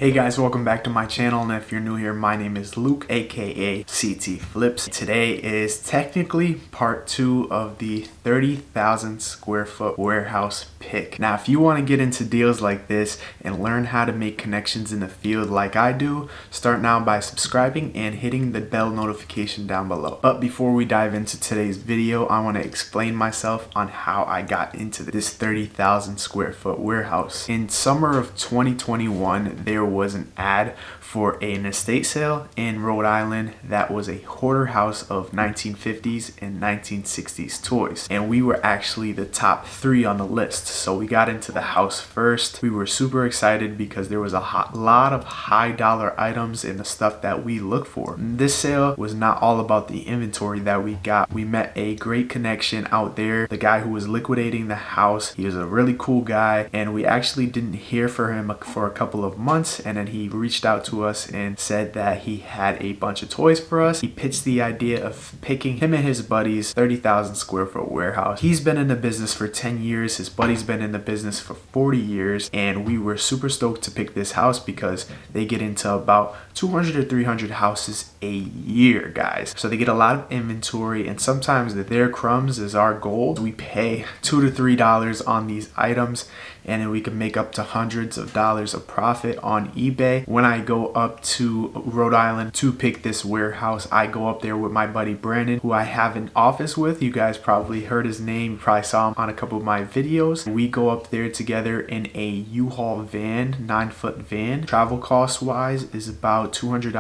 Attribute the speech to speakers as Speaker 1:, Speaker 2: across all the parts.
Speaker 1: Hey guys, welcome back to my channel, and if you're new here, my name is Luke, aka CT Flips. Today is technically part 2 of the 30,000 square foot warehouse pick. Now, if you want to get into deals like this and learn how to make connections in the field like I do, start now by subscribing and hitting the bell notification down below. But before we dive into today's video, I want to explain myself on how I got into this 30,000 square foot warehouse. In summer of 2021, there was an ad for an estate sale in Rhode Island that was a hoarder house of 1950s and 1960s toys, and we were actually the top 3 on the list. So we got into the house first. We were super excited because there was a lot of high dollar items and the stuff that we look for. This sale was not all about the inventory that we got. We met a great connection out there. The guy who was liquidating the house, he was a really cool guy, and we actually didn't hear from him for a couple of months, and then he reached out to us and said that he had a bunch of toys for us. He pitched the idea of picking him and his buddies 30,000 square foot warehouse. He's been in the business for 10 years. His buddy's been in the business for 40 years, and we were super stoked to pick this house because they get into about 200 or 300 houses a year, guys. So they get a lot of inventory, and sometimes their crumbs is our gold. We pay $2 to $3 on these items, and then we can make up to hundreds of dollars of profit on eBay. When I go up to Rhode Island to pick this warehouse, I go up there with my buddy Brandon, who I have an office with. You guys probably heard his name, you probably saw him on a couple of my videos. We go up there together in a U-Haul van, 9-foot van. Travel cost wise is about $200,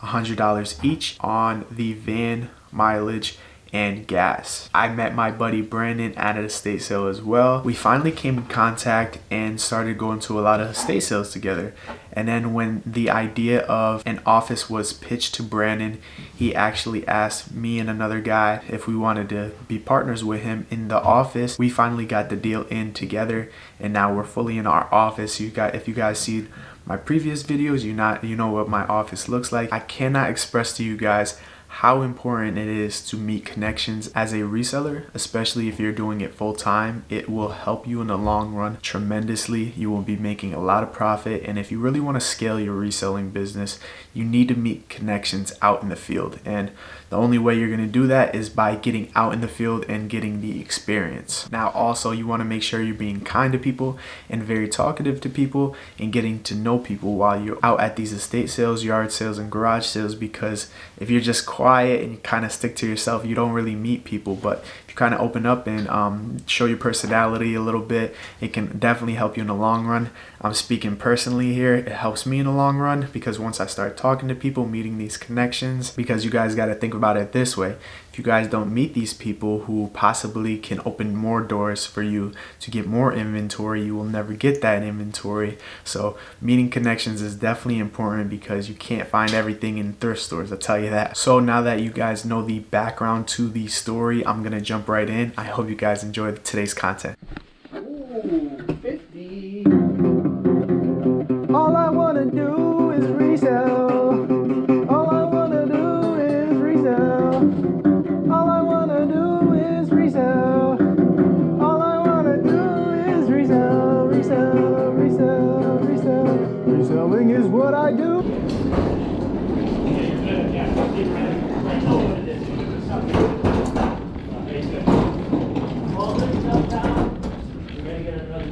Speaker 1: $100 each on the van mileage and gas. I met my buddy Brandon at an estate sale as well. We finally came in contact and started going to a lot of estate sales together. And then when the idea of an office was pitched to Brandon, he actually asked me and another guy if we wanted to be partners with him in the office. We finally got the deal in together, and now we're fully in our office. If you guys see my previous videos, you know what my office looks like. I cannot express to you guys how important it is to meet connections as a reseller, especially if you're doing it full time. It will help you in the long run tremendously. You will be making a lot of profit, and if you really want to scale your reselling business, you need to meet connections out in the field, and the only way you're going to do that is by getting out in the field and getting the experience. Now also, you want to make sure you're being kind to people and very talkative to people and getting to know people while you're out at these estate sales, yard sales, and garage sales, because if you're just quiet and you kind of stick to yourself, you don't really meet people. But if you kind of open up and show your personality a little bit, it can definitely help you in the long run. I'm speaking personally here. It helps me in the long run because once I start talking to people, meeting these connections, because you guys got to think about it this way. If you guys don't meet these people who possibly can open more doors for you to get more inventory, you will never get that inventory. So meeting connections is definitely important because you can't find everything in thrift stores, I'll tell you that. So now that you guys know the background to the story, I'm gonna jump right in. I hope you guys enjoyed today's content.
Speaker 2: Ooh, 50. All I wanna do is resell. All I wanna do is resell. All I wanna do is resell. All I wanna do is resell, resell, resell, resell. Reselling is what I do.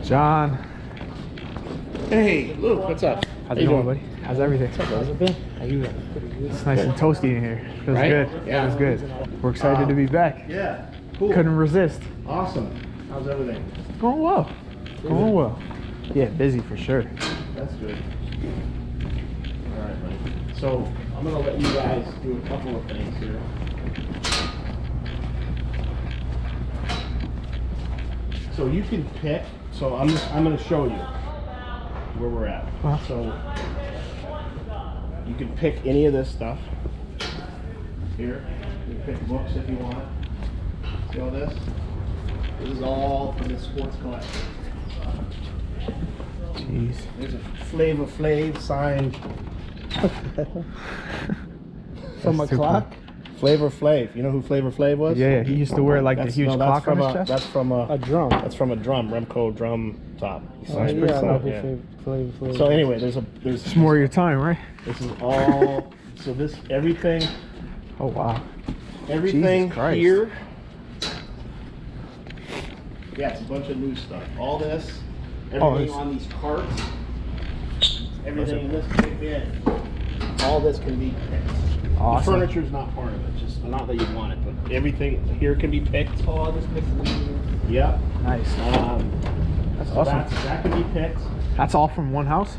Speaker 1: John.
Speaker 3: Hey, Luke, what's up?
Speaker 1: How's it going, buddy? How's everything?
Speaker 3: How's it been? How you doing?
Speaker 1: It's nice and toasty in here. Feels
Speaker 3: Right?
Speaker 1: good.
Speaker 3: Yeah.
Speaker 1: Feels good. We're excited to be back.
Speaker 3: Yeah, cool.
Speaker 1: Couldn't resist.
Speaker 3: Awesome. How's everything?
Speaker 1: Going well. Going well. Yeah, busy for sure.
Speaker 3: That's good. All right, buddy. So I'm gonna let you guys do a couple of things here. So you can pick. So I'm gonna show you where we're at.
Speaker 1: Wow.
Speaker 3: So you can pick any of this stuff here. You can pick books if you want. See all this? This is all from the sports collection.
Speaker 1: Jeez.
Speaker 3: There's a Flavor Flav signed from a
Speaker 1: That's too
Speaker 3: clock Flavor Flav. You know who Flavor Flav was?
Speaker 2: Yeah, he used to wear like the huge clock on his chest.
Speaker 3: That's from
Speaker 4: A drum.
Speaker 3: That's from a drum, Remco drum top.
Speaker 2: Oh, that's pretty cool.
Speaker 3: Yeah. So anyway, there's
Speaker 2: It's more of your time, right?
Speaker 3: This is all. So this everything.
Speaker 2: Oh wow.
Speaker 3: Everything
Speaker 2: Jesus Christ.
Speaker 3: here. Yeah, it's a bunch of new stuff. All this, everything on these carts, everything in this big bin. All this can be picked.
Speaker 2: Awesome.
Speaker 3: The furniture's not part of it, just not that you want it, but everything here can be picked.
Speaker 4: Oh, I'll just mix it.
Speaker 3: Yep.
Speaker 2: Nice.
Speaker 3: That's
Speaker 2: awesome.
Speaker 3: That can be picked.
Speaker 2: That's all from one house?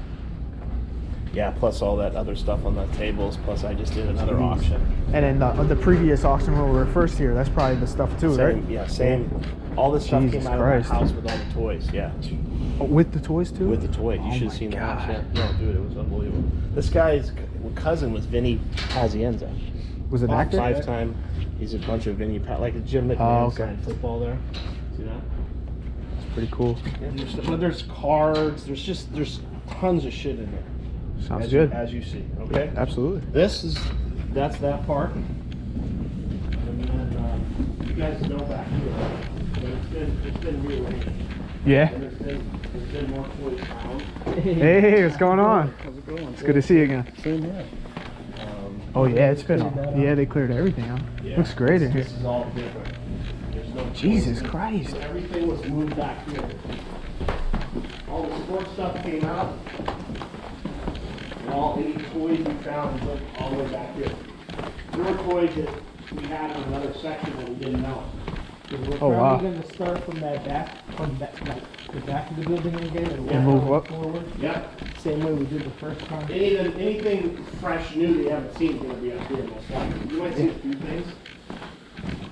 Speaker 3: Yeah, plus all that other stuff on the tables, plus I just did another auction.
Speaker 2: And then the previous auction when we were first here, that's probably the stuff too,
Speaker 3: Same,
Speaker 2: right?
Speaker 3: yeah, same. All this stuff
Speaker 2: Jesus
Speaker 3: came out
Speaker 2: Christ.
Speaker 3: of the house with all the toys, yeah.
Speaker 2: Oh, with the toys too?
Speaker 3: With the toys. You should have seen the house, yeah. No, dude, it was unbelievable. This guy's cousin was Vinny Pazienza.
Speaker 2: Was it active?
Speaker 3: 5-time. He's a bunch of Vinny, like a Jim McMahon signed football there. See that?
Speaker 2: It's pretty cool.
Speaker 3: Yeah, but there's cards. There's tons of shit in there.
Speaker 2: Sounds
Speaker 3: as
Speaker 2: good.
Speaker 3: As you see, okay?
Speaker 2: Absolutely.
Speaker 3: That's that part. And then you guys know back here, it's been rearranged.
Speaker 2: Yeah.
Speaker 3: And there's been more toys found.
Speaker 2: Hey, what's going on?
Speaker 4: How's it going?
Speaker 2: It's good to see you again.
Speaker 4: Same here.
Speaker 2: Oh yeah, it's been yeah, they cleared everything out.
Speaker 3: Yeah,
Speaker 2: Looks great in here.
Speaker 3: This is all different. There's no
Speaker 2: Jesus
Speaker 3: toys.
Speaker 2: Christ.
Speaker 3: Everything was moved back here. All the sports stuff came out. And all any toys we found went all the way back here. There were toys that we had in another section that we didn't know.
Speaker 4: We're
Speaker 2: Oh, wow.
Speaker 4: probably going to start from that back, like the back of the building again
Speaker 2: And move up.
Speaker 4: forward.
Speaker 3: Yep.
Speaker 4: Same way we did the first time.
Speaker 3: Anything fresh, new that you haven't seen is going to be up here most likely. You might see a few things.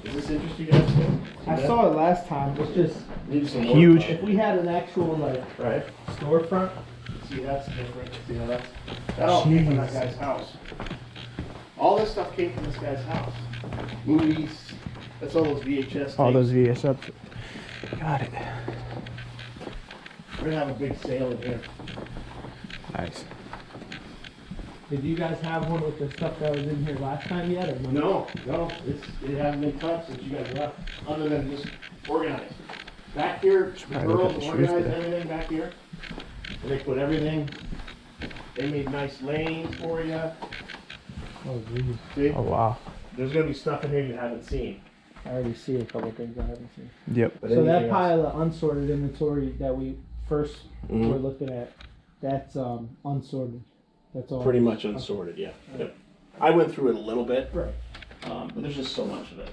Speaker 3: Does this interest you guys too?
Speaker 4: I saw it last time. It's just
Speaker 3: Need some
Speaker 2: Huge.
Speaker 3: work
Speaker 4: if we had an actual like
Speaker 3: right?
Speaker 4: storefront.
Speaker 3: See, that's different. See how that all came from that guy's house. All this stuff came from this guy's house. Movies. That's all those VHS tapes.
Speaker 2: All those VHS. Got it.
Speaker 3: We're gonna have a big sale in here.
Speaker 2: Nice.
Speaker 4: Did you guys have one with the stuff that was in here last time yet, or no?
Speaker 3: No, it hasn't been touched since you guys left, other than just organized. Back here, the
Speaker 2: probably look at
Speaker 3: girls
Speaker 2: the shoes
Speaker 3: organized
Speaker 2: there.
Speaker 3: everything back here. And they put everything, they made nice lanes for you.
Speaker 4: Oh, geez.
Speaker 3: See?
Speaker 2: Oh wow.
Speaker 3: There's gonna be stuff in here you haven't seen.
Speaker 4: I already see a couple things I haven't seen.
Speaker 2: Yep.
Speaker 3: But
Speaker 4: So that
Speaker 3: anything else-
Speaker 4: pile of unsorted inventory that we first
Speaker 3: Mhm.
Speaker 4: were looking at, that's unsorted. That's all.
Speaker 3: Pretty much unsorted, yeah. Yep. I went through it a little bit,
Speaker 4: Right.
Speaker 3: but there's just so much of it.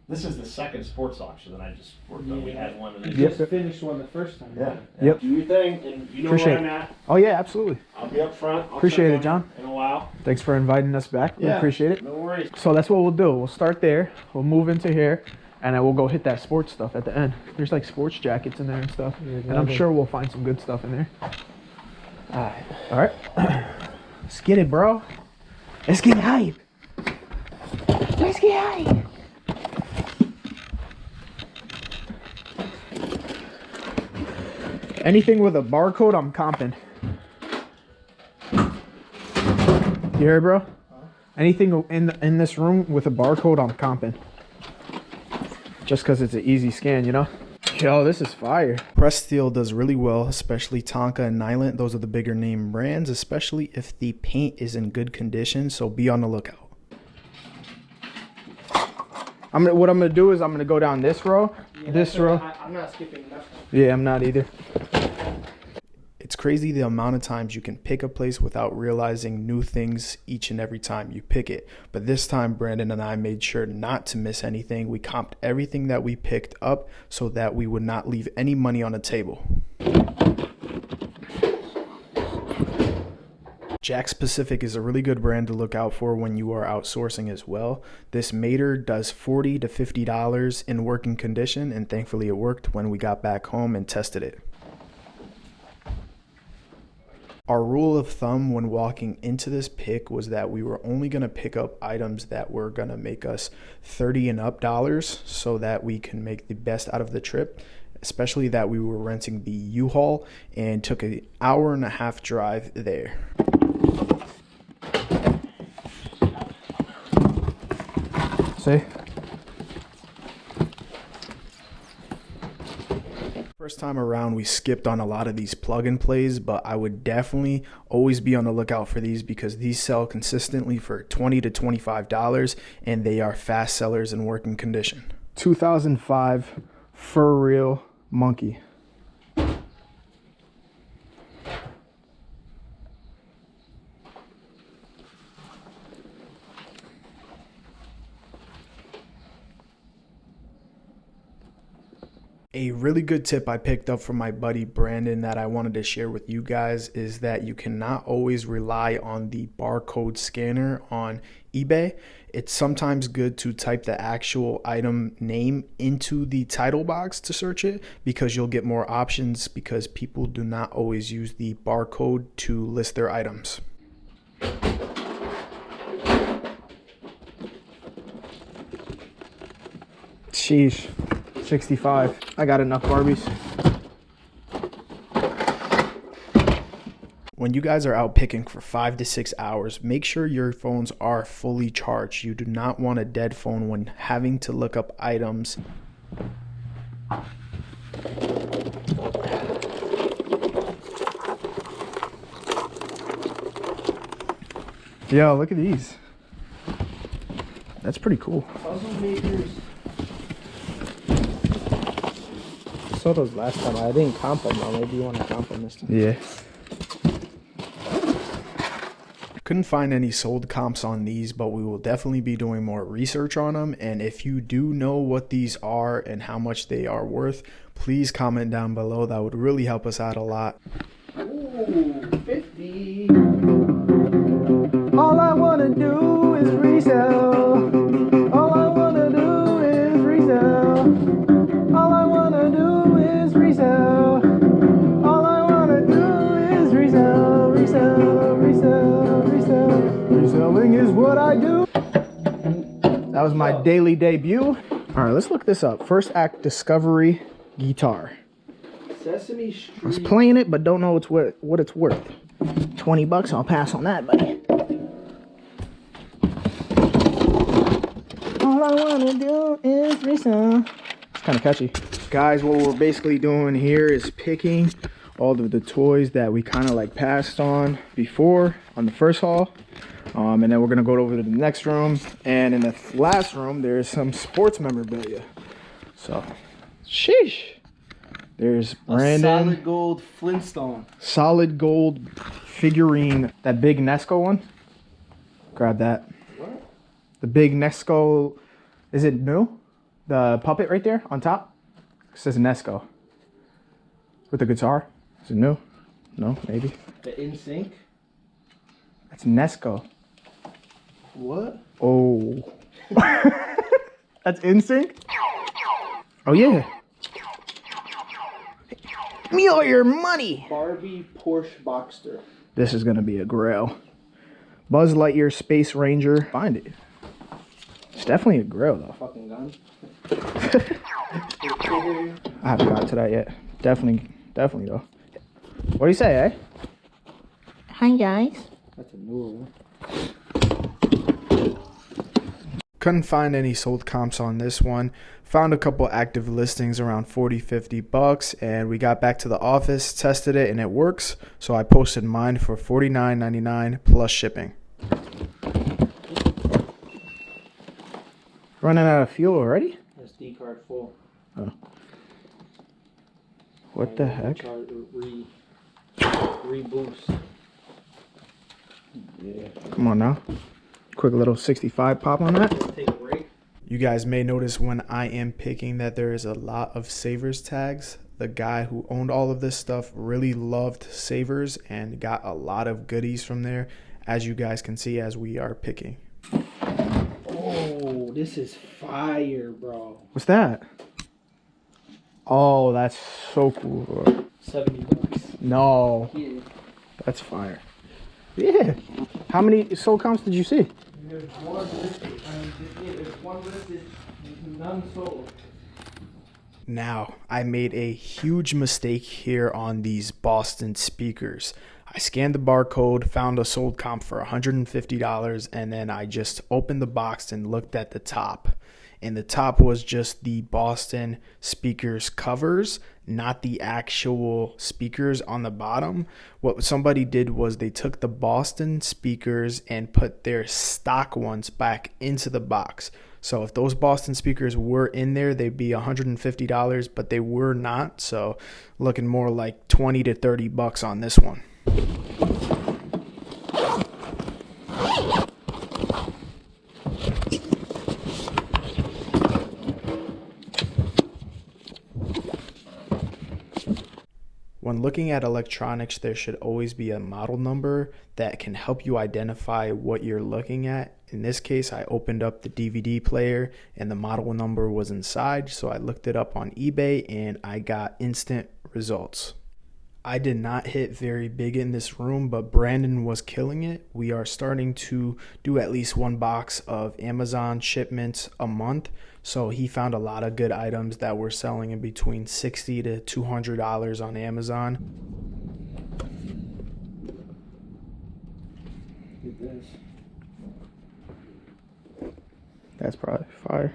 Speaker 3: This is the second sports auction that I just worked on. We had one, and
Speaker 4: You
Speaker 3: then
Speaker 2: Yep.
Speaker 4: just finished one the first time.
Speaker 3: yeah.
Speaker 2: Yep.
Speaker 3: Do your thing, and you know
Speaker 2: Appreciate
Speaker 3: where I'm
Speaker 2: it.
Speaker 3: at.
Speaker 2: Oh yeah, absolutely.
Speaker 3: I'll be up front. I'll
Speaker 2: Appreciate
Speaker 3: check
Speaker 2: it,
Speaker 3: on
Speaker 2: John.
Speaker 3: you In a while.
Speaker 2: Thanks for inviting us back. We appreciate it.
Speaker 3: No worries.
Speaker 2: So that's what we'll do. We'll start there. We'll move into here, and then we'll go hit that sports stuff at the end. There's like sports jackets in there and stuff, and I'm sure we'll find some good stuff in there. All right. Let's get it, bro. Let's get hype. Let's get hype. Anything with a barcode, I'm comping. You heard, bro? Anything in this room with a barcode, I'm comping. Just because it's an easy scan, you know? Yo, this is fire.
Speaker 5: Pressed steel does really well, especially Tonka and Nyland. Those are the bigger name brands, especially if the paint is in good condition, so be on the lookout.
Speaker 2: What I'm gonna do is I'm gonna go down this row, this row.
Speaker 4: I'm not skipping nothing.
Speaker 2: Yeah, I'm not either.
Speaker 5: It's crazy the amount of times you can pick a place without realizing new things each and every time you pick it. But this time, Brandon and I made sure not to miss anything. We comped everything that we picked up so that we would not leave any money on the table. Jack Pacific is a really good brand to look out for when you are outsourcing as well. This Mater does $40 to $50 in working condition, and thankfully it worked when we got back home and tested it. Our rule of thumb when walking into this pick was that we were only going to pick up items that were going to make us $30 and up dollars so that we can make the best out of the trip, especially that we were renting the U-Haul and took an hour-and-a-half drive there.
Speaker 2: say.
Speaker 5: First time around, we skipped on a lot of these plug and plays, but I would definitely always be on the lookout for these because these sell consistently for $20 to $25 and they are fast sellers in working condition.
Speaker 2: 2005 fur reel monkey.
Speaker 5: A really good tip I picked up from my buddy Brandon that I wanted to share with you guys is that you cannot always rely on the barcode scanner on eBay. It's sometimes good to type the actual item name into the title box to search it because you'll get more options because people do not always use the barcode to list their items.
Speaker 2: Sheesh. 65. I got enough Barbies.
Speaker 5: When you guys are out picking for 5 to 6 hours, make sure your phones are fully charged. You do not want a dead phone when having to look up items.
Speaker 2: Yo, look at these. That's pretty cool.
Speaker 4: Puzzle makers.
Speaker 2: I saw those last time. I didn't comp them though. Maybe you want to comp them this time.
Speaker 5: Yeah. Couldn't find any sold comps on these, but we will definitely be doing more research on them. And if you do know what these are and how much they are worth, please comment down below. That would really help us out a lot.
Speaker 4: Ooh, 50.
Speaker 2: All I want to do is resell. All I want to do is resell. All I want to do is resell. All I want to do is resell, resell, resell, resell. Reselling is what I do. That was my daily debut. All right, let's look this up. First Act Discovery guitar.
Speaker 4: Sesame Street.
Speaker 2: I was playing it, but don't know what it's worth. $20, I'll pass on that, buddy. All I wanna do is resell. It's kind of catchy. Guys, what we're basically doing here is picking all of the toys that we kind of like passed on before on the first haul. And then we're gonna go over to the next room. And in the last room, there's some sports memorabilia. So, sheesh. There's Brandon.
Speaker 4: A solid gold Flintstone.
Speaker 2: Solid gold figurine. That big Nesco one. Grab that.
Speaker 4: What?
Speaker 2: The big Nesco. Is it new? The puppet right there on top. It says Nesco. With the guitar. Is it new? No, maybe.
Speaker 4: The NSYNC.
Speaker 2: That's Nesco.
Speaker 4: What?
Speaker 2: Oh. That's NSYNC? Oh yeah. Give me all your money.
Speaker 4: Barbie Porsche Boxster.
Speaker 2: This is gonna be a grail. Buzz Lightyear Space Ranger. Find it. It's definitely a grail though.
Speaker 4: Fucking gun.
Speaker 2: I haven't got to that yet. Definitely though. What do you say, eh? Hi guys.
Speaker 4: That's a newer one.
Speaker 5: Couldn't find any sold comps on this one. Found a couple active listings around $40-50 and we got back to the office, tested it, and it works. So I posted mine for $49.99 plus shipping.
Speaker 2: Running out of fuel already?
Speaker 4: SD card full.
Speaker 2: Oh. What the heck?
Speaker 4: Reboost.
Speaker 2: Yeah. Come on now. Quick little 65 pop on that.
Speaker 4: Let's take a break.
Speaker 5: You guys may notice when I am picking that there is a lot of Savers tags. The guy who owned all of this stuff really loved Savers and got a lot of goodies from there, as you guys can see as we are picking.
Speaker 4: Oh, this is fire, bro.
Speaker 2: What's that? Oh, that's so cool, bro.
Speaker 4: $70.
Speaker 2: No.
Speaker 4: Yeah.
Speaker 2: That's fire. Yeah. How many sold comps did you see?
Speaker 4: There's one listed. There's one listed. None sold.
Speaker 5: Now, I made a huge mistake here on these Boston speakers. I scanned the barcode, found a sold comp for $150, and then I just opened the box and looked at the top. And the top was just the Boston speakers covers, not the actual speakers on the bottom. What somebody did was they took the Boston speakers and put their stock ones back into the box. So if those Boston speakers were in there, they'd be $150, but they were not. So looking more like 20 to 30 bucks on this one. When looking at electronics, there should always be a model number that can help you identify what you're looking at. In this case, I opened up the DVD player and the model number was inside, so I looked it up on eBay and I got instant results. I did not hit very big in this room, but Brandon was killing it. We are starting to do at least one box of Amazon shipments a month. So he found a lot of good items that were selling in between $60 to $200 on Amazon.
Speaker 4: Look at this.
Speaker 5: That's probably fire.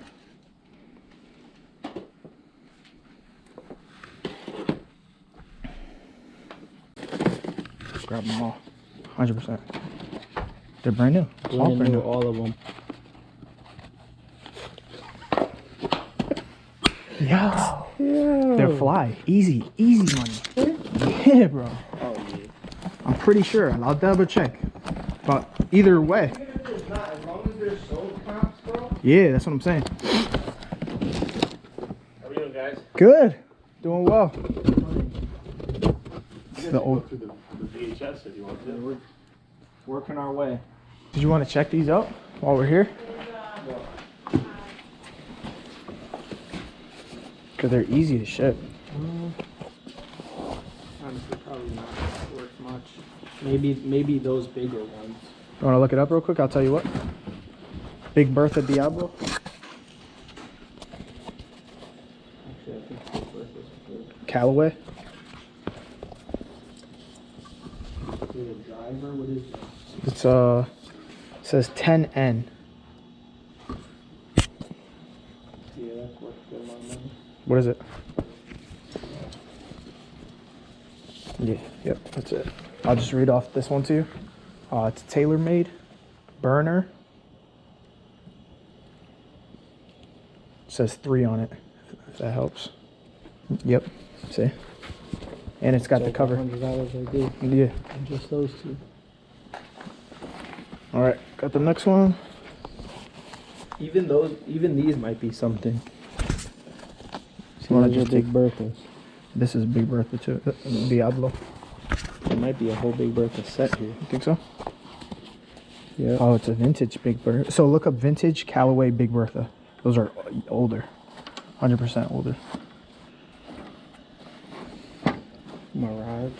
Speaker 5: Grab them all. 100%. They're brand new.
Speaker 4: Brand new, all of them.
Speaker 5: Yeah. They're fly. Easy money. Yeah, bro.
Speaker 4: Oh, yeah.
Speaker 5: I'm pretty sure. I'll double check. But either way.
Speaker 3: As long as they're sold comps, bro.
Speaker 5: Yeah, that's what I'm saying.
Speaker 3: How are you doing, guys?
Speaker 5: Good. Doing well.
Speaker 3: The old through the VHS if you want to.
Speaker 4: We're working our way.
Speaker 5: Did you want to check these out while we're here? Because they're easy to ship.
Speaker 4: Honestly, probably not worth much. Maybe those bigger ones.
Speaker 5: You want to look it up real quick? I'll tell you what. Big Bertha Diablo.
Speaker 4: Actually, I think Big Bertha's good.
Speaker 5: Callaway.
Speaker 4: The driver, what is it?
Speaker 5: It's it says 10N.
Speaker 4: Yeah, that's worth a good amount of money.
Speaker 5: What is it? Yeah, yep, that's it. I'll just read off this one to you. It's tailor-made, burner. It says 3 on it, if that helps. Yep, see? And it's got the cover.
Speaker 4: $100 I did.
Speaker 5: Yeah.
Speaker 4: And just those two.
Speaker 5: All right, got the next one.
Speaker 4: Even these might be something.
Speaker 5: You want to
Speaker 4: These are
Speaker 5: just
Speaker 4: Big
Speaker 5: take?
Speaker 4: Berthas.
Speaker 5: This is Big Bertha too. Diablo.
Speaker 4: There might be a whole Big Bertha set here.
Speaker 5: You think so?
Speaker 4: Yeah.
Speaker 5: Oh, it's a vintage Big Bertha. So look up vintage Callaway Big Bertha. Those are older, 100% older.
Speaker 4: Mirage.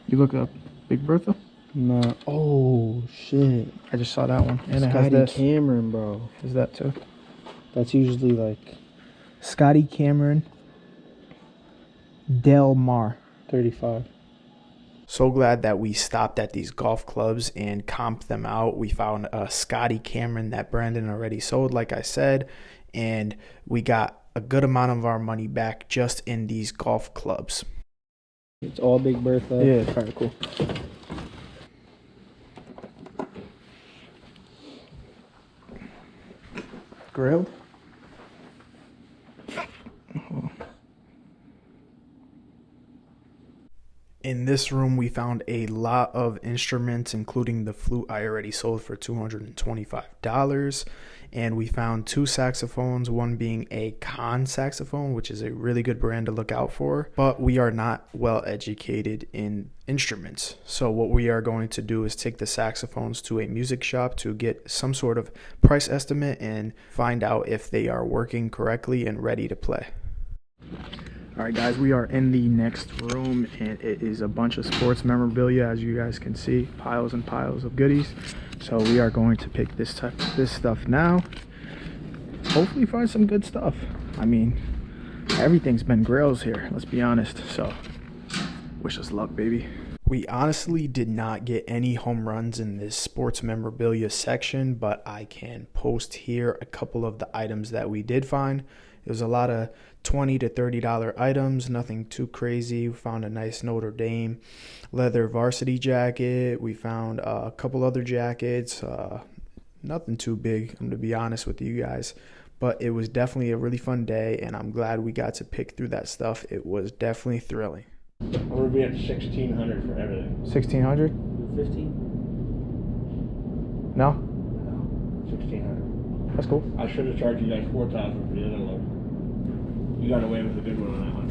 Speaker 5: You look up Big Bertha?
Speaker 4: No. Oh shit.
Speaker 5: I just saw that one. And it has
Speaker 4: Scotty
Speaker 5: this.
Speaker 4: Cameron, bro.
Speaker 5: Is that too?
Speaker 4: That's usually like
Speaker 5: Scotty Cameron Del Mar.
Speaker 4: 35.
Speaker 5: So glad that we stopped at these golf clubs and comped them out. We found a Scotty Cameron that Brandon already sold, like I said, and we got a good amount of our money back just in these golf clubs.
Speaker 4: It's all Big Bertha.
Speaker 5: Yeah, it's kind of cool. Grilled? In this room, we found a lot of instruments, including the flute I already sold for $225. And we found 2 saxophones, one being a Con saxophone, which is a really good brand to look out for. But we are not well educated in instruments. So what we are going to do is take the saxophones to a music shop to get some sort of price estimate and find out if they are working correctly and ready to play. All right, guys, we are in the next room, and it is a bunch of sports memorabilia, as you guys can see, piles and piles of goodies. So we are going to pick this stuff now. Hopefully find some good stuff. I mean, everything's been grails here, let's be honest. So wish us luck, baby. We honestly did not get any home runs in this sports memorabilia section, but I can post here a couple of the items that we did find. It was a lot of $20 to $30 items, nothing too crazy. We found a nice Notre Dame leather varsity jacket. We found a couple other jackets, nothing too big, I'm to be honest with you guys. But it was definitely a really fun day, and I'm glad we got to pick through that stuff. It was definitely thrilling.
Speaker 3: I'm gonna be at 1,600 for everything.
Speaker 5: 1,600?
Speaker 4: 15?
Speaker 5: No?
Speaker 3: 1,600.
Speaker 5: That's cool.
Speaker 3: I should have charged you guys 4,000 for the other load. You got away with a good one on that one.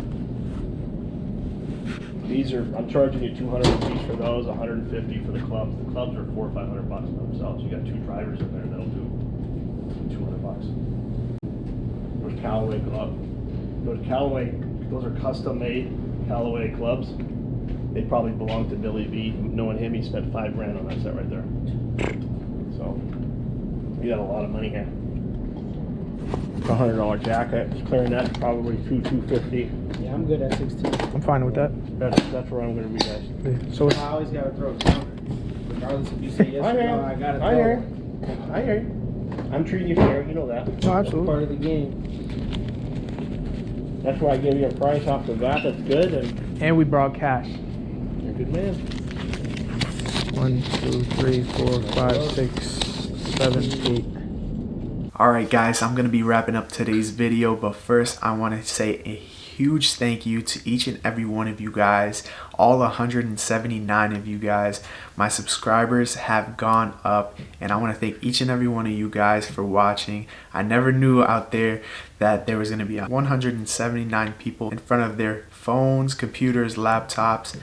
Speaker 3: These are, I'm charging you 200 each for those, 150 for the clubs. The clubs are $400 or $500 themselves. You got 2 drivers in there that'll do $200. Those Callaway club. Those Callaway, those are custom made Callaway clubs. They probably belong to Billy V. Knowing him, he spent $5 grand on that set right there. So you got a lot of money here. $100 jacket, clarinet, probably $250.
Speaker 4: Yeah, I'm good at 16.
Speaker 5: I'm fine with that.
Speaker 3: That's where I'm going to be, guys.
Speaker 5: Yeah. So
Speaker 4: I always gotta throw a counter. Regardless if you say yes or no, I gotta throw
Speaker 3: I
Speaker 4: one.
Speaker 3: hear you. I'm treating you fair, you know that.
Speaker 5: no, absolutely.
Speaker 4: Part of the game.
Speaker 3: That's why I gave you a price off the bat that's good,
Speaker 5: And we brought cash.
Speaker 3: you're a good man.
Speaker 5: 1, 2, 3, 4, 5, 6, 7, 8.
Speaker 1: Alright guys, I'm going to be wrapping up today's video, but first I want to say a huge thank you to each and every one of you guys, all 179 of you guys. My subscribers have gone up, and I want to thank each and every one of you guys for watching. I never knew out there that there was going to be 179 people in front of their phones, computers, laptops,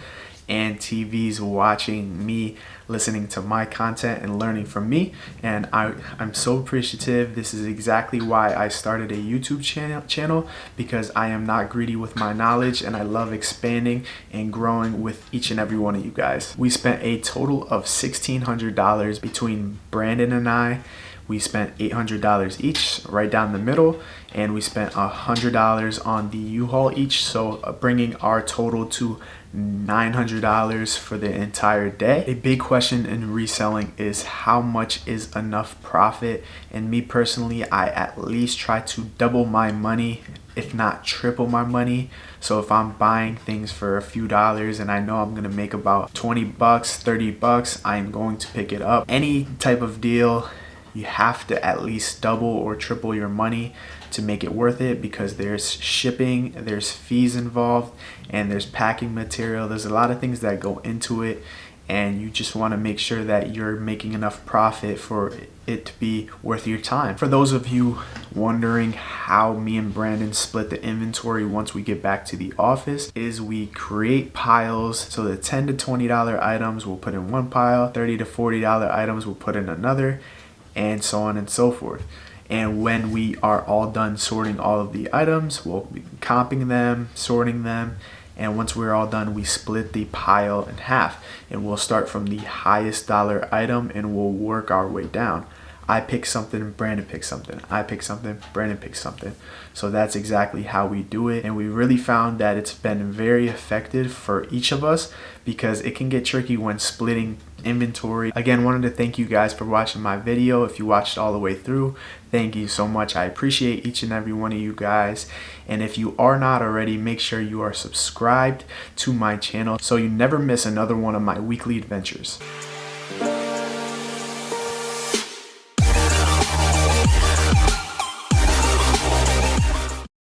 Speaker 1: and TVs watching me, listening to my content and learning from me, and I'm so appreciative. This is exactly why I started a YouTube channel, because I am not greedy with my knowledge, and I love expanding and growing with each and every one of you guys. We spent a total of $1,600 between Brandon and I. We spent $800 each right down the middle, and we spent $100 on the U-Haul each, so bringing our total to $900 for the entire day. A big question in reselling is how much is enough profit, and me personally, I at least try to double my money, if not triple my money. So if I'm buying things for a few dollars and I know I'm gonna make about 20 bucks, 30 bucks, I'm going to pick it up. Any type of deal, you have to at least double or triple your money to make it worth it, because there's shipping, there's fees involved, and there's packing material. There's a lot of things that go into it, and you just want to make sure that you're making enough profit for it to be worth your time. For those of you wondering how me and Brandon split the inventory once we get back to the office, is we create piles. So the $10 to $20 items we'll put in one pile, $30 to $40 items we'll put in another, and so on and so forth. And when we are all done sorting all of the items, we'll be comping them, sorting them, and once we're all done, we split the pile in half, and we'll start from the highest dollar item and we'll work our way down. I pick something, Brandon picks something. I pick something, Brandon picks something. So that's exactly how we do it, and we really found that it's been very effective for each of us, because it can get tricky when splitting inventory. Again, wanted to thank you guys for watching my video. If you watched all the way through, thank you so much. I appreciate each and every one of you guys, and if you are not already, make sure you are subscribed to my channel so you never miss another one of my weekly adventures.